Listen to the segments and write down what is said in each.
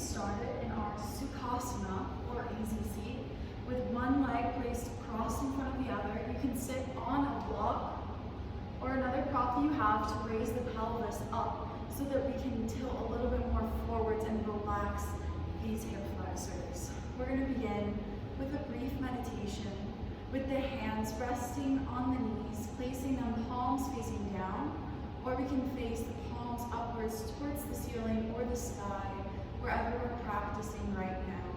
started in our Sukhasana, or easy seat, with one leg placed across in front of the other. You can sit on a block or another prop that you have to raise the pelvis up so that we can tilt a little bit more forwards and relax these hip flexors. We're going to begin with a brief meditation with the hands resting on the knees, placing them palms facing down, or we can face the palms upwards towards the ceiling or the sky, wherever we're practicing right now.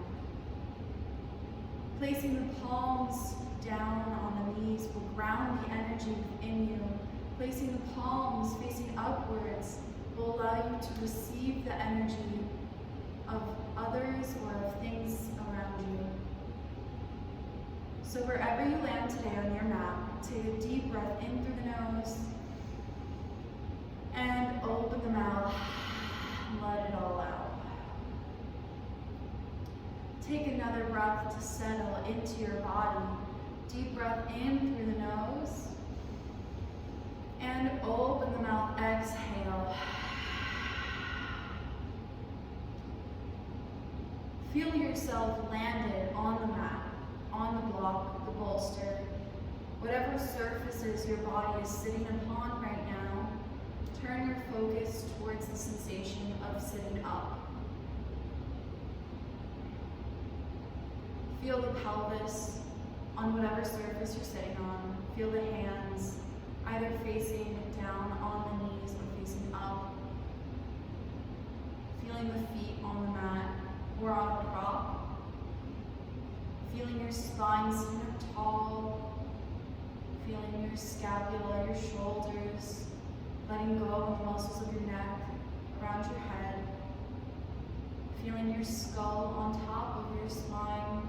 Placing the palms down on the knees will ground the energy within you. Placing the palms facing upwards will allow you to receive the energy of others or of things around you. So wherever you land today on your mat, take a deep breath in through the nose and open the mouth and let it all out. Take another breath to settle into your body. Deep breath in through the nose and open the mouth, exhale. Feel yourself landed on the mat, on the block, the bolster, whatever surfaces your body is sitting upon right now. Turn your focus towards the sensation of sitting up. Feel the pelvis on whatever surface you're sitting on. Feel the hands either facing down on the knees or facing up. Feeling the feet on the mat or on a prop. Feeling your spine sit up tall. Feeling your scapula, your shoulders, letting go of the muscles of your neck, around your head. Feeling your skull on top of your spine.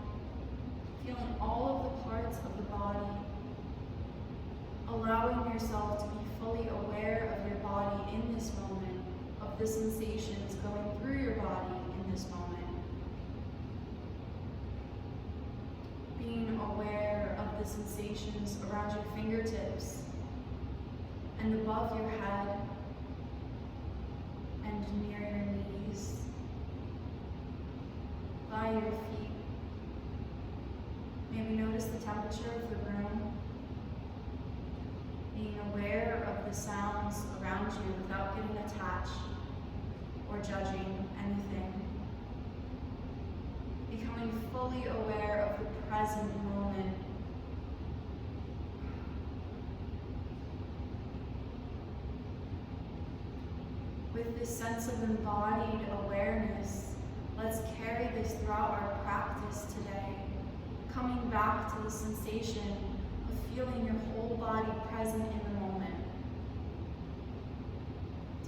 Feeling all of the parts of the body. Allowing yourself to be fully aware of your body in this moment, of the sensations going through your body in this moment. Being aware of the sensations around your fingertips and above your head and near your knees, by your feet. Maybe notice the temperature of the room, being aware of the sounds around you without getting attached or judging anything. Becoming fully aware of the present moment. With this sense of embodied awareness, let's carry this throughout our practice today, coming back to the sensation of feeling your whole body present in the moment.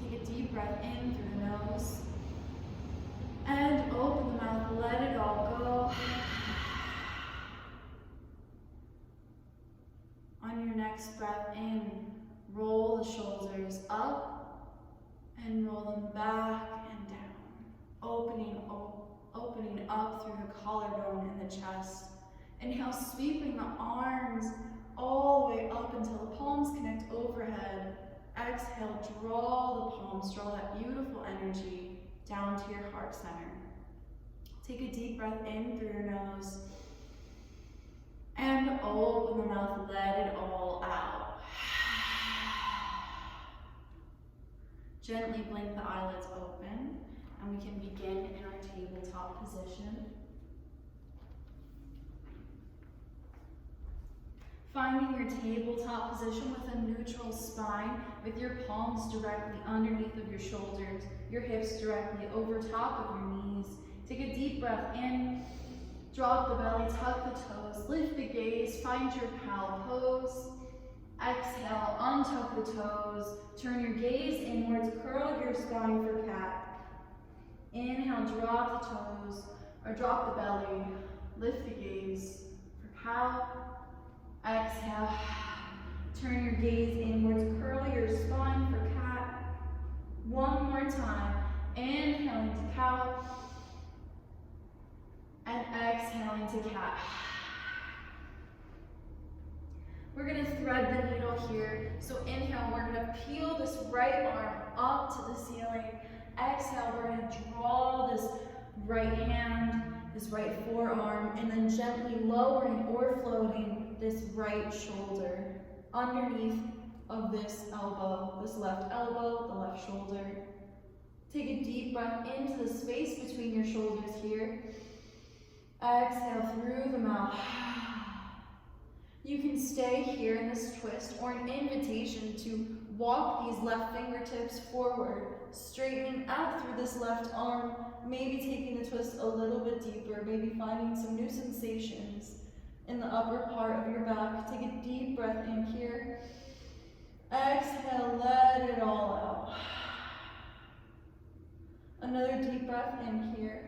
Take a deep breath in through the nose and open the mouth, let it all go. On your next breath in, roll the shoulders up and roll them back and down, opening up through the collarbone and the chest. Inhale, sweeping the arms all the way up until the palms connect overhead. Exhale, draw the palms, draw that beautiful energy down to your heart center. Take a deep breath in through your nose and open the mouth, let it all out. Gently blink the eyelids open and we can begin in our tabletop position. Finding your tabletop position with a neutral spine, with your palms directly underneath of your shoulders, your hips directly over top of your knees. Take a deep breath in, drop the belly, tuck the toes, lift the gaze, find your cow pose. Exhale, untuck the toes, turn your gaze inwards, curl your spine for cat. Inhale, drop the toes, or drop the belly, lift the gaze for cow. Exhale, turn your gaze inwards, curl your spine for cat. One more time, inhaling to cow, and exhaling to cat. We're gonna thread the needle here. So inhale, we're gonna peel this right arm up to the ceiling. Exhale, we're gonna draw this right hand, this right forearm, and then gently lowering or floating this right shoulder underneath of this elbow, this left elbow, the left shoulder. Take a deep breath into the space between your shoulders here. Exhale through the mouth. You can stay here in this twist, or an invitation to walk these left fingertips forward, straightening out through this left arm, maybe taking the twist a little bit deeper, maybe finding some new sensations in the upper part of your back. Take a deep breath in here. Exhale, let it all out. Another deep breath in here.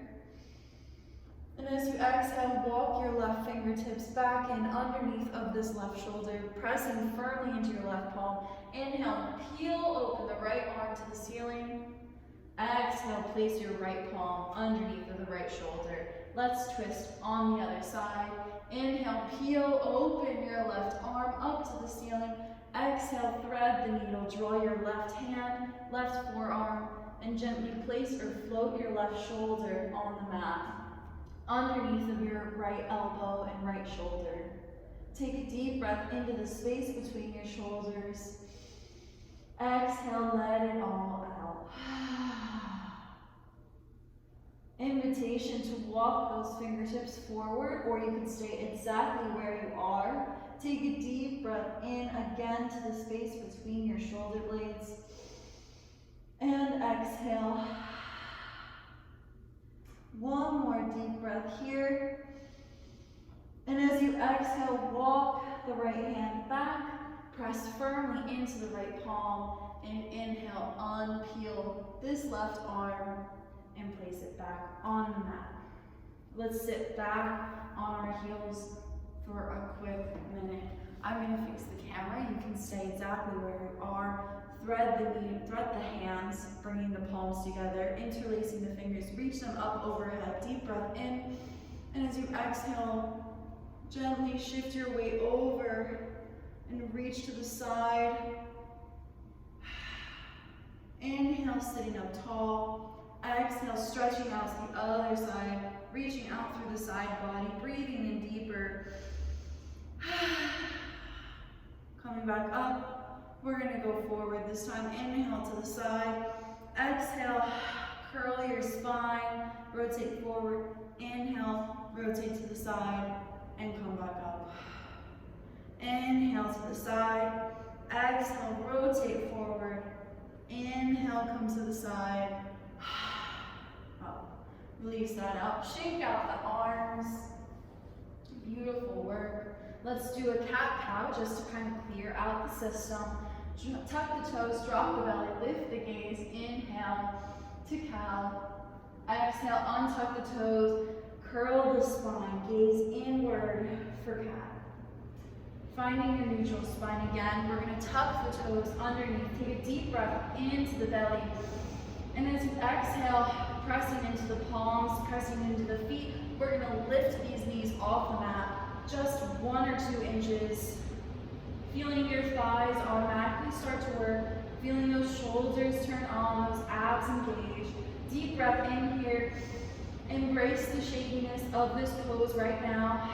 And as you exhale, walk your left fingertips back in underneath of this left shoulder, pressing firmly into your left palm. Inhale, peel open the right arm to the ceiling. Exhale, place your right palm underneath of the right shoulder. Let's twist on the other side. Inhale, peel open your left arm up to the ceiling. Exhale, thread the needle. Draw your left hand, left forearm, and gently place or float your left shoulder on the mat, underneath of your right elbow and right shoulder. Take a deep breath into the space between your shoulders. Exhale, let it all out. Invitation to walk those fingertips forward, or you can stay exactly where you are. Take a deep breath in again to the space between your shoulder blades. And exhale. One more deep breath here. And as you exhale, walk the right hand back, press firmly into the right palm, and inhale, unpeel this left arm and place it back on the mat. Let's sit back on our heels for a quick minute. I'm going to fix the camera. You can stay exactly where you are. Thread the hands, bringing the palms together, interlacing the fingers, reach them up overhead. Deep breath in, and as you exhale, gently shift your weight over and reach to the side. Inhale, sitting up tall. Exhale, stretching out to the other side, reaching out through the side body, breathing in deeper. Coming back up. We're going to go forward this time. Inhale to the side. Exhale, curl your spine, rotate forward. Inhale, rotate to the side, and come back up. Inhale to the side. Exhale, rotate forward. Inhale, come to the side. Up. Release that out. Shake out the arms. Beautiful work. Let's do a cat-cow just to kind of clear out the system. Tuck the toes, drop the belly, lift the gaze. Inhale to cow. Exhale, untuck the toes, curl the spine, gaze inward for cat. Finding your neutral spine again. We're going to tuck the toes underneath. Take a deep breath into the belly. And as you exhale, pressing into the palms, pressing into the feet, we're going to lift these knees off the mat. Just 1 or 2 inches. Feeling your thighs automatically start to work. Feeling those shoulders turn on, those abs engage. Deep breath in here. Embrace the shakiness of this pose right now.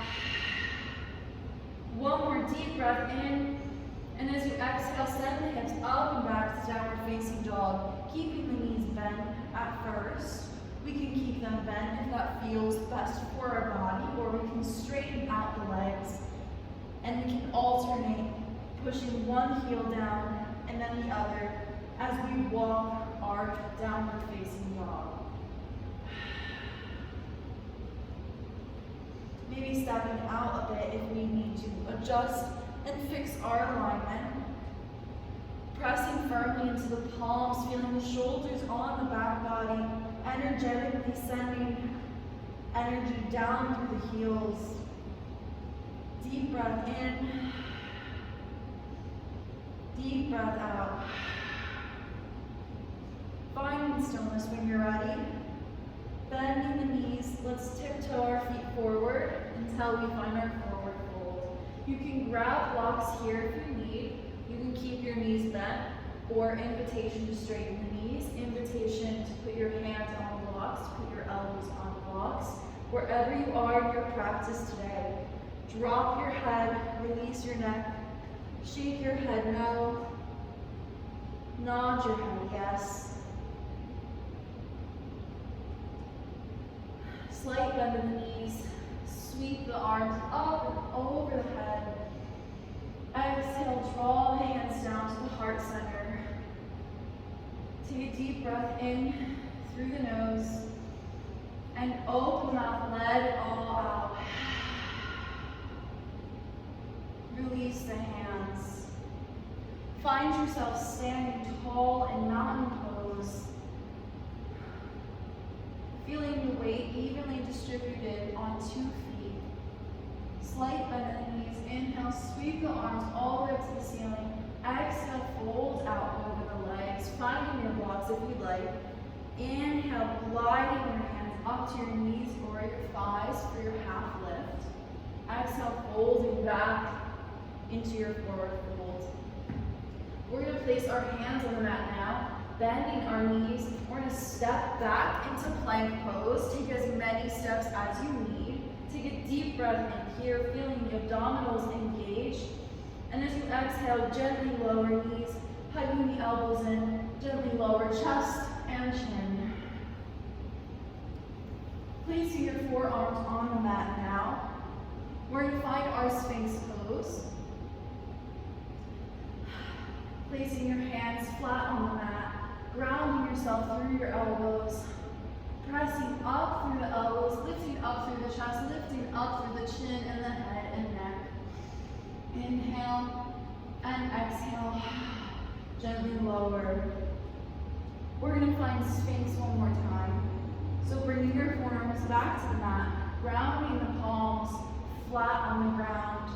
One more deep breath in. And as you exhale, send the hips up and back to downward facing dog. Keeping the knees bent at first. We can keep them bent if that feels best for our body, or we can straighten out the legs. And we can alternate, pushing one heel down and then the other as we walk our downward facing dog. Maybe stepping out a bit if we need to. Adjust and fix our alignment. Pressing firmly into the palms, feeling the shoulders on the back body, energetically sending energy down through the heels. Deep breath in. Deep breath out. Finding stillness when you're ready. Bending the knees. Let's tiptoe our feet forward until we find our forward fold. You can grab blocks here if you need. You can keep your knees bent, or invitation to straighten the knees. Invitation to put your hands on the blocks, to put your elbows on Wherever you are in your practice today, drop your head, release your neck, shake your head no, nod your head yes. Slight bend in the knees, sweep the arms up and over the head. Exhale, draw the hands down to the heart center. Take a deep breath in through the nose and open the mouth, let it all out. Release the hands. Find yourself standing tall in mountain pose. Feeling the weight evenly distributed on 2 feet. Slight bend in the knees. Inhale, sweep the arms all the way up to the ceiling. Exhale, fold out over the legs, finding your blocks if you'd like. Inhale, gliding your hands up to your knees or your thighs for your half lift. Exhale, folding back into your forward fold. We're going to place our hands on the mat now, bending our knees. We're going to step back into plank pose. Take as many steps as you need. Take a deep breath in here, feeling the abdominals engaged. And as you exhale, gently lower knees, hugging the elbows in, gently lower chest and chin. Placing your forearms on the mat now. We're going to find our Sphinx pose. Placing your hands flat on the mat, grounding yourself through your elbows, pressing up through the elbows, lifting up through the chest, lifting up through the chin and the head and neck. Inhale and exhale, gently lower. We're going to find Sphinx one more time. So bringing your forearms back to the mat, grounding the palms flat on the ground,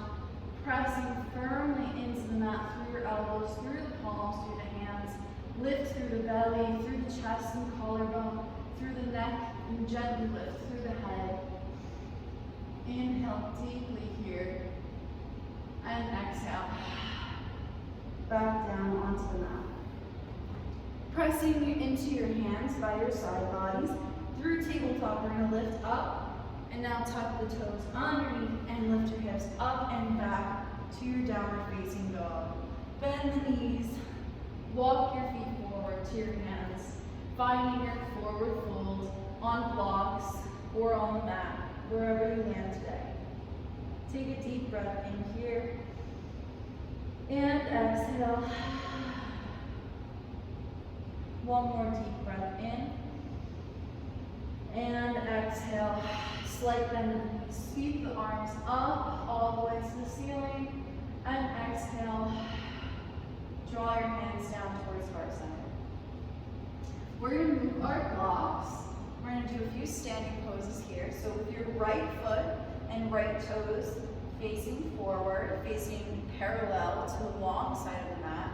pressing firmly into the mat through your elbows, through the palms, through the hands. Lift through the belly, through the chest and collarbone, through the neck, and gently lift through the head. Inhale deeply here, and exhale. Back down onto the mat. Pressing into your hands by your side bodies. Through tabletop, we're going to lift up, and now tuck the toes underneath and lift your hips up and back to your downward facing dog. Bend the knees, walk your feet forward to your hands, finding your forward fold on blocks or on the mat, wherever you land today. Take a deep breath in here, and exhale. One more deep breath in, and exhale. Slight bend in the knees, sweep the arms up all the way to the ceiling, and exhale. Draw your hands down towards heart center. We're going to move our blocks. We're going to do a few standing poses here. So with your right foot and right toes facing forward, facing parallel to the long side of the mat,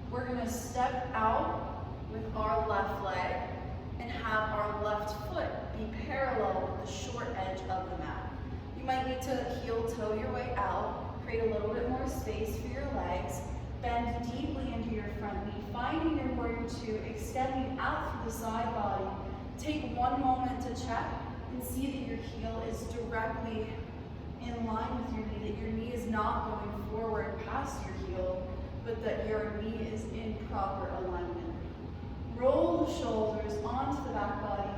we're going to step out with our left leg and have our left foot be parallel with the short edge of the mat. You might need to heel toe your way out, create a little bit more space for your legs, bend deeply into your front knee, finding your warrior two, extending out through the side body. Take one moment to check and see that your heel is directly in line with your knee, that your knee is not going forward past your heel, but that your knee is in proper alignment. Roll the shoulders onto the back body.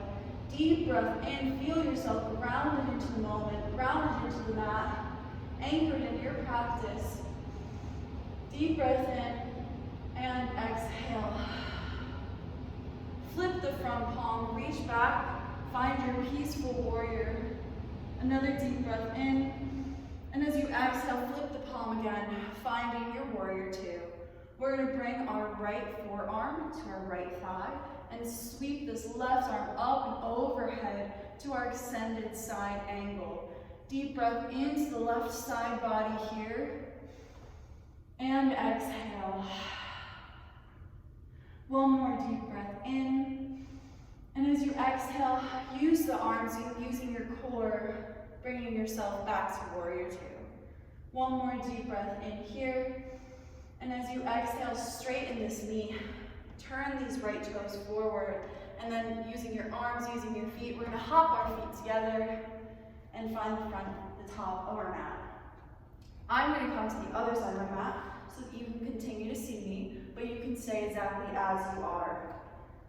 Deep breath in, feel yourself grounded into the moment, grounded into the mat, anchored in your practice. Deep breath in and exhale. Flip the front palm, reach back, find your peaceful warrior. Another deep breath in, and as you exhale, flip the palm again, finding your warrior two. We're going to bring our right forearm to our right thigh and sweep this left arm up and overhead to our extended side angle. Deep breath into the left side body here. And exhale. One more deep breath in. And as you exhale, use the arms using your core, bringing yourself back to warrior two. One more deep breath in here. And as you exhale, straighten this knee. Turn these right toes forward. And then using your arms, using your feet, we're going to hop our feet together. and find the top of our mat. I'm going to come to the other side of my mat so that you can continue to see me, but you can stay exactly as you are.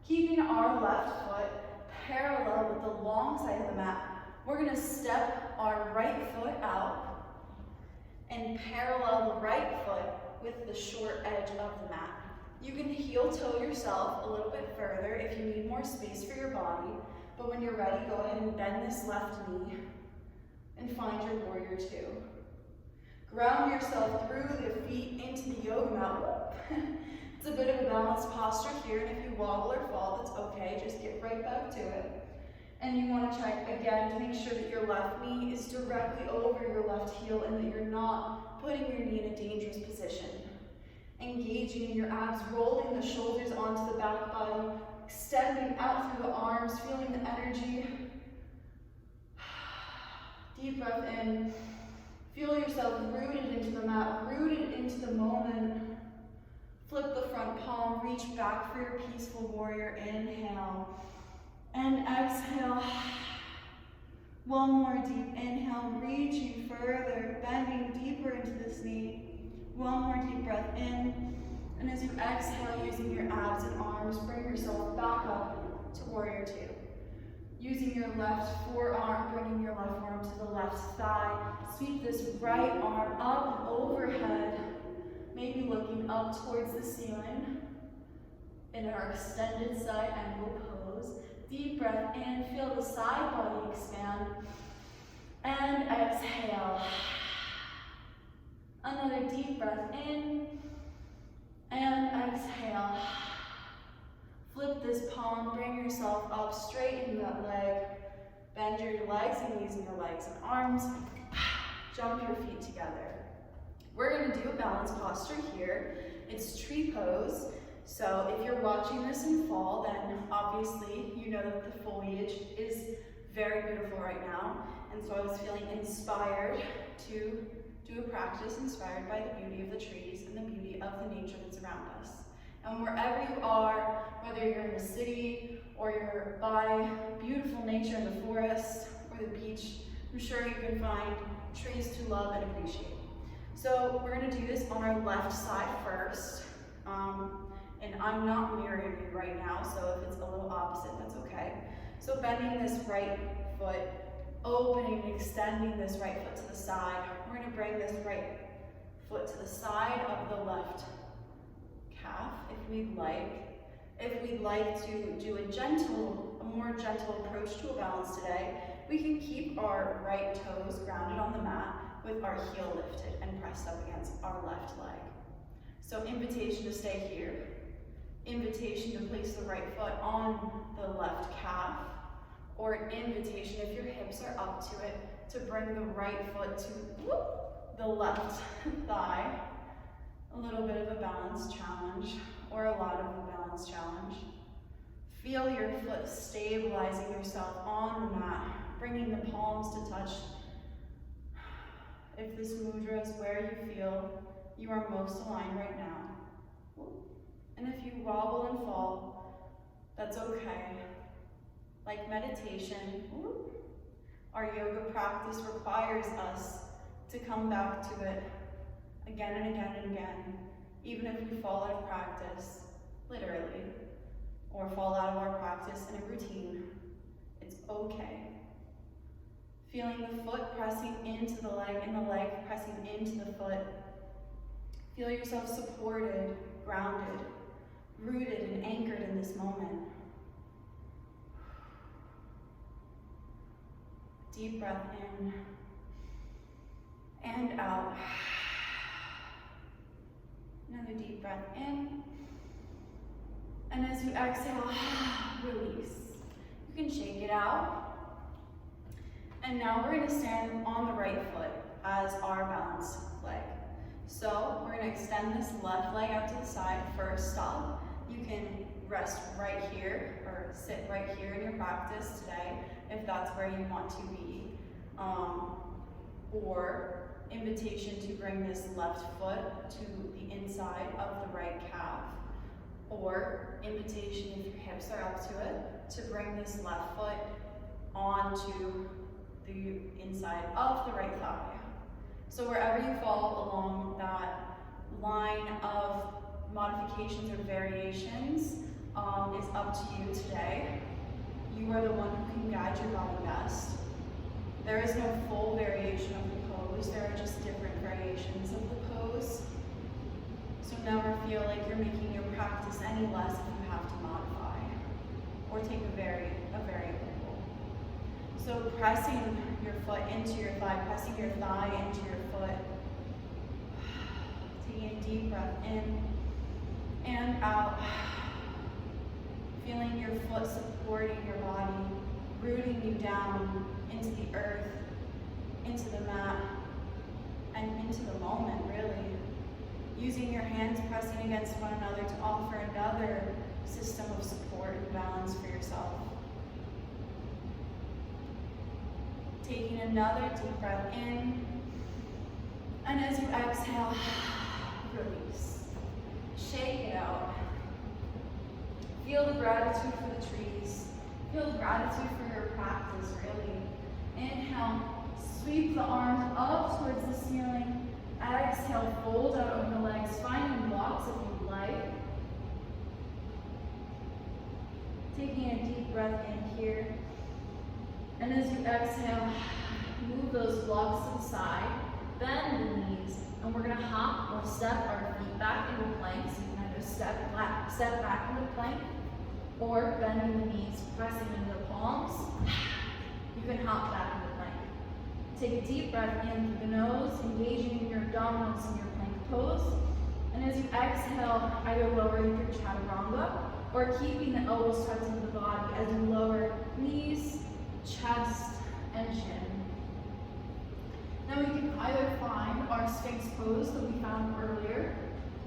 Keeping our left foot parallel with the long side of the mat, we're going to step our right foot out and parallel the right foot with the short edge of the mat. You can heel toe yourself a little bit further if you need more space for your body, but when you're ready, go ahead and bend this left knee and find your warrior two. Ground yourself through the feet into the yoga mat. It's a bit of a balanced posture here, and if you wobble or fall, that's okay. Just get right back to it. And you want to check again to make sure that your left knee is directly over your left heel and that you're not putting your knee in a dangerous position. Engaging in your abs, rolling the shoulders onto the back body, extending out through the arms, feeling the energy. Deep breath in. Feel yourself rooted into the mat, rooted into the moment. Flip the front palm, reach back for your peaceful warrior. Inhale and exhale. One more deep inhale, reaching further, bending deeper into this knee. One more deep breath in. And as you exhale, using your abs and arms, bring yourself back up to warrior two. Using your left forearm, bringing your left forearm to the left thigh. Sweep this right arm up and overhead, maybe looking up towards the ceiling in our extended side angle pose. Deep breath in, feel the side body expand, and exhale. Another deep breath in, and exhale. Flip this palm, bring yourself up, straighten that leg, bend your legs and using your legs and arms, jump your feet together. We're going to do a balanced posture here. It's tree pose. So if you're watching this in fall, then obviously you know that the foliage is very beautiful right now. And so I was feeling inspired to do a practice inspired by the beauty of the trees and the beauty of the nature that's around us. And wherever you are, whether you're in the city or you're by beautiful nature in the forest or the beach, I'm sure you can find trees to love and appreciate. So we're going to do this on our left side first. And I'm not mirroring you right now, so if it's a little opposite, that's okay. So bending this right foot, opening and extending this right foot to the side. We're going to bring this right foot to the side of the left calf if we'd like. If we'd like to do a more gentle approach to a balance today, we can keep our right toes grounded on the mat with our heel lifted and pressed up against our left leg. So invitation to stay here. Invitation to place the right foot on the left calf, or an invitation, if your hips are up to it, to bring the right foot to the left thigh. A little bit of a balance challenge, or a lot of a balance challenge. Feel your foot stabilizing yourself on the mat, bringing the palms to touch. If this mudra is where you feel you are most aligned right now. And if you wobble and fall, that's okay. Like meditation, our yoga practice requires us to come back to it again and again and again, even if we fall out of practice, literally, or fall out of our practice in a routine. It's okay. Feeling the foot pressing into the leg and the leg pressing into the foot. Feel yourself supported, grounded, rooted and anchored in this moment. Deep breath in and out. Another deep breath in. And as you exhale, release. You can shake it out. And now we're going to stand on the right foot as our balance leg. So we're going to extend this left leg out to the side. First stop. You can rest right here or sit right here in your practice today if that's where you want to be. Or invitation to bring this left foot to the inside of the right calf. Or invitation, if your hips are up to it, to bring this left foot onto the inside of the right thigh. So wherever you fall along that line of modifications or variations is up to you today. You are the one who can guide your body best. There is no full variation of the pose, there are just different variations of the pose. So never feel like you're making your practice any less if you have to modify or take a variable. So pressing your foot into your thigh, pressing your thigh into your foot. Taking a deep breath in and out. Feeling your foot supporting your body, rooting you down into the earth, into the mat, and into the moment, really. Using your hands pressing against one another to offer another system of support and balance for yourself. Taking another deep breath in, and as you exhale, release. Shake it out. Feel the gratitude for the trees. Feel the gratitude for your practice, really. Inhale, sweep the arms up towards the ceiling. Exhale, fold out over the legs, finding blocks if you'd like. Taking a deep breath in here. And as you exhale, move those blocks to the side, bend the knees, and we're gonna hop or step our feet back into plank. So you can either step back into plank, or bending the knees, pressing into the palms. You can hop back into plank. Take a deep breath in through the nose, engaging your abdominals in your plank pose. And as you exhale, either lowering your chaturanga, or keeping the elbows tucked into the body as you lower knees, chest, and chin. Now we can either find our Sphinx pose that we found earlier,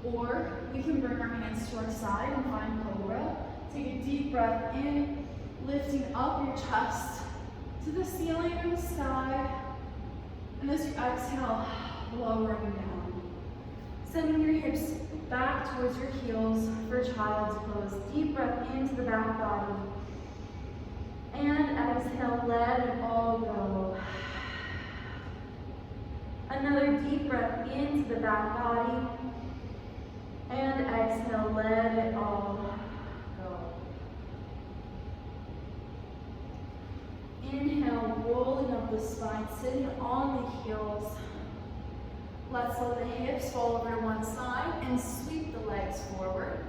or we can bring our hands to our side and find Cobra. Take a deep breath in, lifting up your chest to the ceiling or the sky. And as you exhale, lowering down. Sending your hips back towards your heels for child's pose. Deep breath into the back body. And exhale, let it all go. Another deep breath into the back body. And exhale, let it all go. Inhale, rolling up the spine, sitting on the heels. Let's let the hips fall over to one side and sweep the legs forward.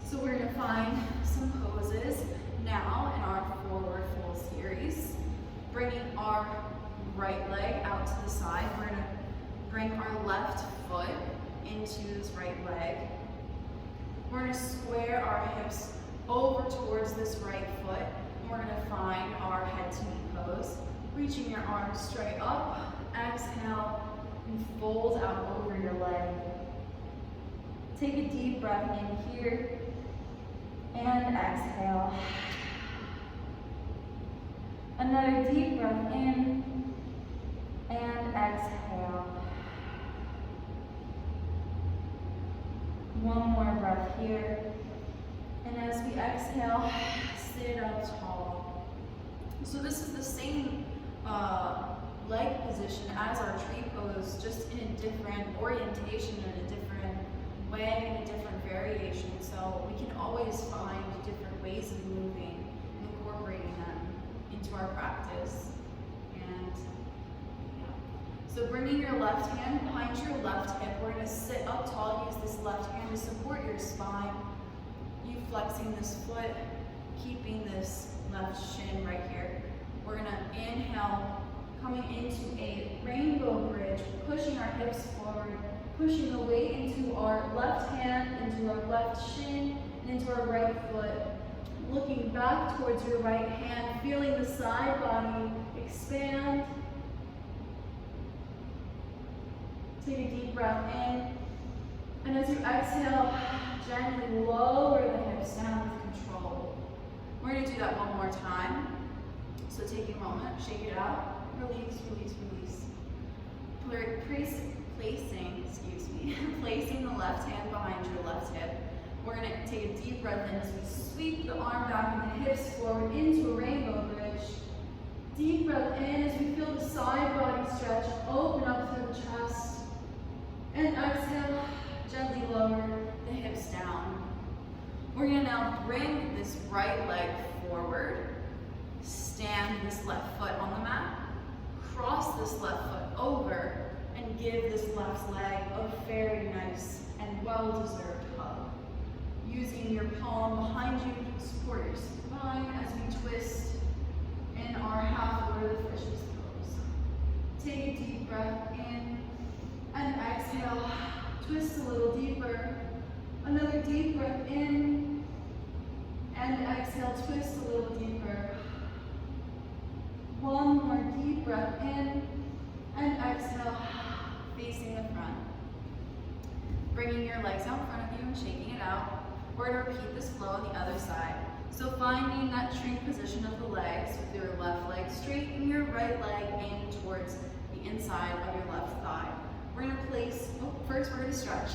So we're going to find some poses now in our forward fold series. Bringing our right leg out to the side. We're going to bring our left foot into this right leg. We're going to square our hips over towards this right foot. And we're going to find our head to knee pose. Reaching your arms straight up. Exhale and fold out over your leg. Take a deep breath in here. And exhale. Another deep breath in. And exhale. One more breath here. And as we exhale, sit up tall. So this is the same leg position as our tree pose, just in a different orientation, in a different way, in a different variation. So we can always find different ways of moving and incorporating them into our practice. And yeah. So bringing your left hand behind your left hip, we're going to sit up tall. Use this left hand to support your spine. You flexing this foot, keeping this left shin right here. We're going to inhale, coming into a rainbow bridge, pushing our hips forward, pushing the weight into our left hand, into our left shin, and into our right foot. Looking back towards your right hand, feeling the side body expand. Take a deep breath in. And as you exhale, gently lower the hips down with control. We're going to do that one more time. So take a moment, shake it out. Release, release, release. Placing the left hand behind your left hip. We're going to take a deep breath in as we sweep the arm back and the hips forward into a rainbow bridge. Deep breath in as we feel the side body stretch, open up through the chest. And exhale, gently lower the hips down. We're gonna now bring this right leg forward. Stand this left foot on the mat. Cross this left foot over and give this left leg a very nice and well-deserved hug. Using your palm behind you to support your spine as we twist in our half-lord of fishes pose. Take a deep breath in and exhale. Twist a little deeper. Another deep breath in and exhale. Twist a little deeper. One more deep breath in and exhale, facing the front. Bringing your legs out in front of you and shaking it out. We're going to repeat this flow on the other side. So finding that shrink position of the legs with your left leg straight and your right leg in towards the inside of your left thigh. We're going to place, first we're going to stretch.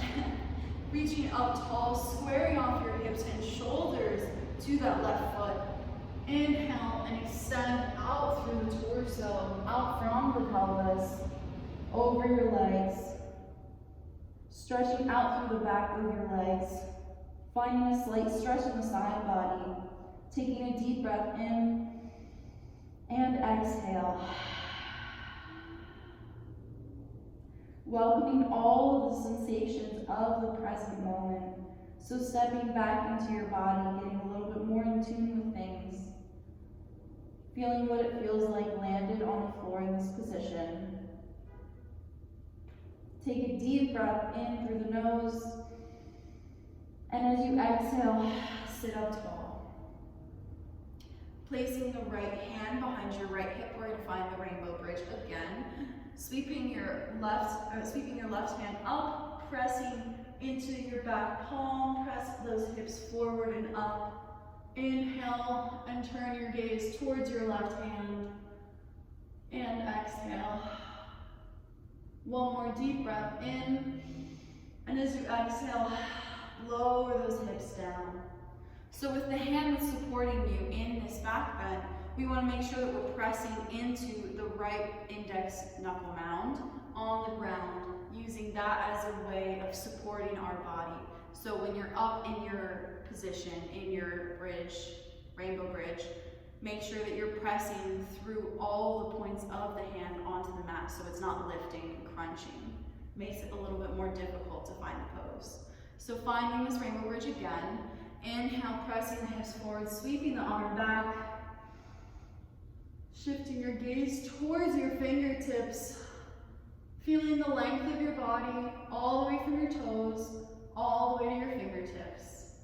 Reaching up tall, squaring off your hips and shoulders to that left foot. Inhale and extend out through the torso, out from the pelvis, over your legs. Stretching out through the back of your legs. Finding a slight stretch in the side body. Taking a deep breath in and exhale. Welcoming all of the sensations of the present moment. So stepping back into your body, getting a little bit more in tune with things. Feeling what it feels like landed on the floor in this position. Take a deep breath in through the nose. And as you exhale, sit up tall. Placing the right hand behind your right hip, we're going to find the rainbow bridge again. Sweeping your left hand up, pressing into your back palm. Press those hips forward and up. Inhale and turn your gaze towards your left hand. And exhale. One more deep breath in. And as you exhale, lower those hips down. So with the hand that's supporting you in this back bend, we want to make sure that we're pressing into the right index knuckle mound on the ground, using that as a way of supporting our body. So when you're up in your position, in your bridge, rainbow bridge, make sure that you're pressing through all the points of the hand onto the mat so it's not lifting and crunching. Makes it a little bit more difficult to find the pose. So finding this rainbow bridge again. Inhale, pressing the hips forward, sweeping the arm back. Shifting your gaze towards your fingertips. Feeling the length of your body all the way from your toes, all the way to your fingertips.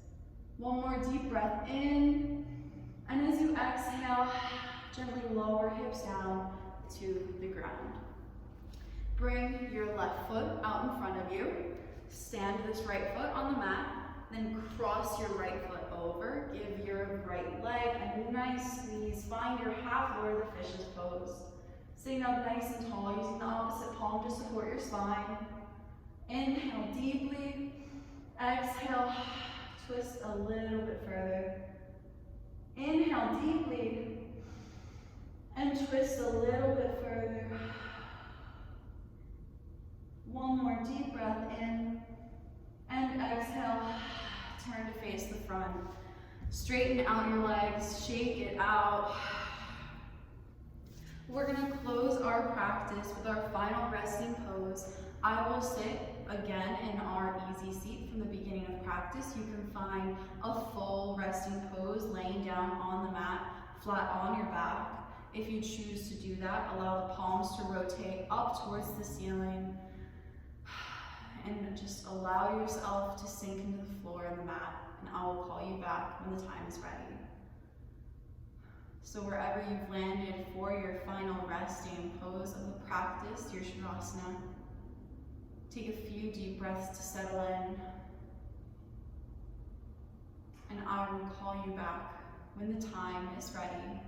One more deep breath in. And as you exhale, gently lower hips down to the ground. Bring your left foot out in front of you. Stand this right foot on the mat. Then cross your right foot over. Give your right leg a nice squeeze. Find your half-lord of the fishes pose. Sitting up nice and tall, using the opposite palm to support your spine. Inhale deeply. Exhale, twist a little bit further. Inhale deeply. And twist a little bit further. One more deep breath in. And exhale, turn to face the front. Straighten out your legs, shake it out. We're going to close our practice with our final resting pose. I will sit again in our easy seat from the beginning of practice. You can find a full resting pose laying down on the mat, flat on your back. If you choose to do that, allow the palms to rotate up towards the ceiling. And just allow yourself to sink into the floor and the mat, and I will call you back when the time is ready. So wherever you've landed for your final resting pose of the practice, your Shavasana, take a few deep breaths to settle in, and I will call you back when the time is ready.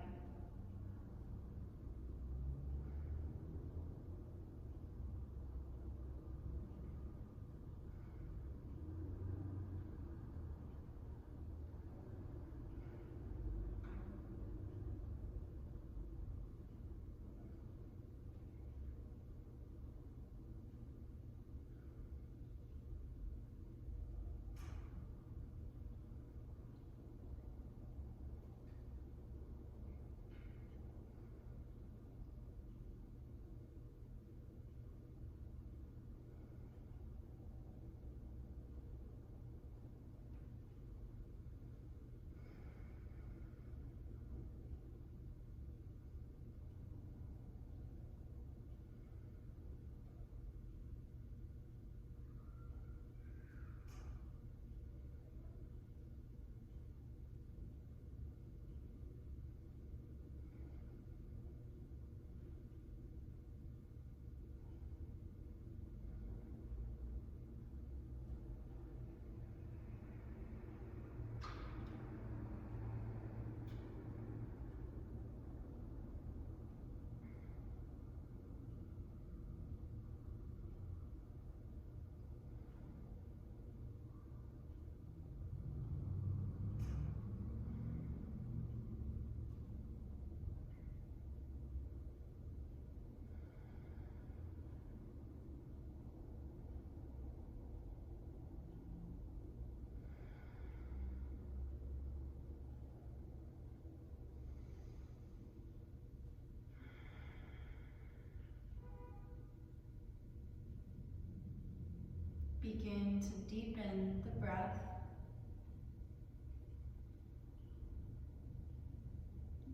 Begin to deepen the breath.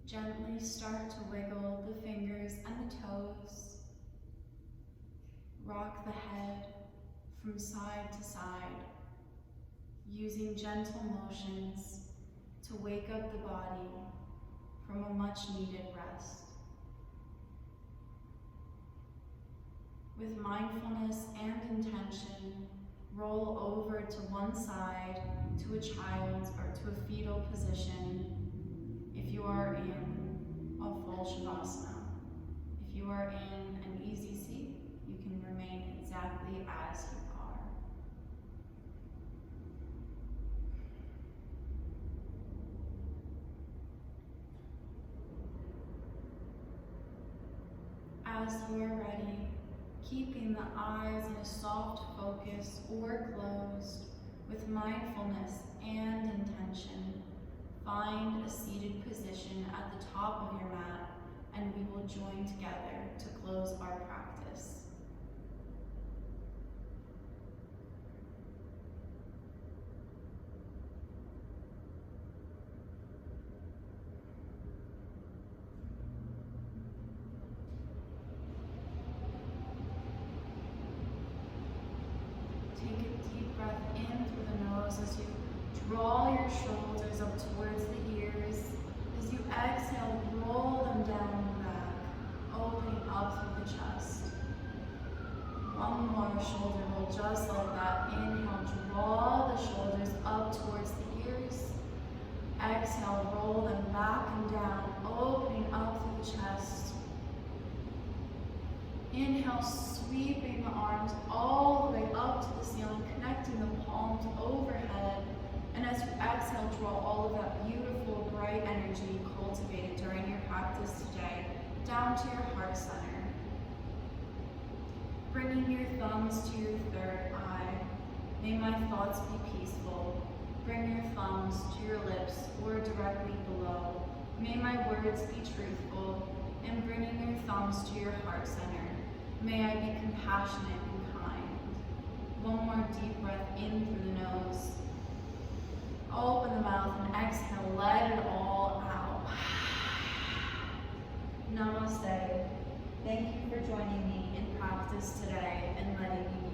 Gently start to wiggle the fingers and the toes. Rock the head from side to side, using gentle motions to wake up the body from a much needed rest. With mindfulness and intention, roll over to one side, to a child's or to a fetal position if you are in a full Shavasana. If you are in an easy seat, you can remain exactly as you are. As you are ready, keeping the eyes in a soft focus or closed, with mindfulness and intention, find a seated position at the top of your mat, and we will join together to close our practice. Take a deep breath in through the nose as you draw your shoulders up towards the ears. As you exhale, roll them down the back, opening up through the chest. One more shoulder roll just like that. Inhale, draw the shoulders up towards the ears. Exhale, roll them back and down, opening up through the chest. Inhale, sweeping the arms all the way up to the ceiling, connecting the palms overhead. And as you exhale, draw all of that beautiful, bright energy cultivated during your practice today down to your heart center. Bringing your thumbs to your third eye. May my thoughts be peaceful. Bring your thumbs to your lips or directly below. May my words be truthful. And bringing your thumbs to your heart center. May I be compassionate and kind. One more deep breath in through the nose. Open the mouth and exhale, let it all out. Namaste. Thank you for joining me in practice today and letting me be